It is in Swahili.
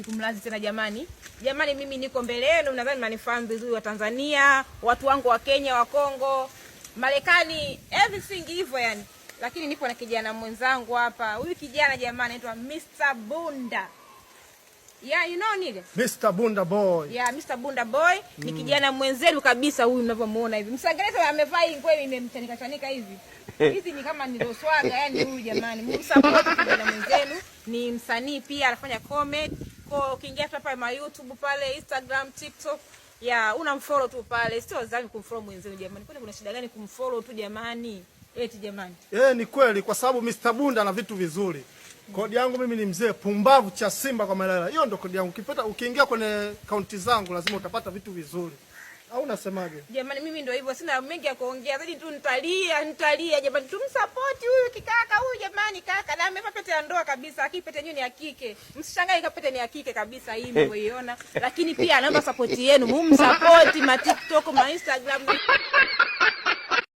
Kumlazi tena jamani. Jamani, mimi niko mbele yenu, nadhani mnanifahamu vizuri, wa Tanzania, watu wangu wa Kenya, wa Kongo, Marekani, everything hivyo yani. Lakini nipo na kijana mwenzangu hapa. Huyu kijana jamani anaitwa Mr. Bunda. Yeah, you know nile? Mr. Bunda boy. Yeah, Mr. Bunda boy. Ni kijana mwenzenu kabisa huyu mnavyomuona hivi. Msangeleza amevaa hii nguo imemchanika chanika hivi. Hizi ni kama ndio swaga yani huyu jamani. Msupport kijana mwenzenu, ni msanii pia, anafanya comedy. Kwa ukiingia hapa ma YouTube pale, Instagram, TikTok, unamfollow tu pale. Sio zani kumfollow mwenzenu jamani. Kwani kuna shida gani kumfollow tu jamani? Eti jamani. Ni kweli kwa sababu Mr. Bunda ana vitu vizuri. Kodi yangu mimi ni mzee pumbavu cha Simba kwa Malala. Hiyo ndo kodi yangu. Ukiingia kwenye akaunti zangu lazima utapata vitu vizuri. Au unasemaje? Jamani, mimi ndo hivyo, sina mengi ya kuongea. Zaidi tu nitalia jamani, tumsupport huyu kikaka huyu jamani, kaka na amevaa pete ya ndoa kabisa, akipete yenyewe ni ya kike. Msishangae kapete ni ya kike kabisa hii mlioiona. Lakini pia anaomba support yenu, mumsupport ma TikTok, ma Instagram.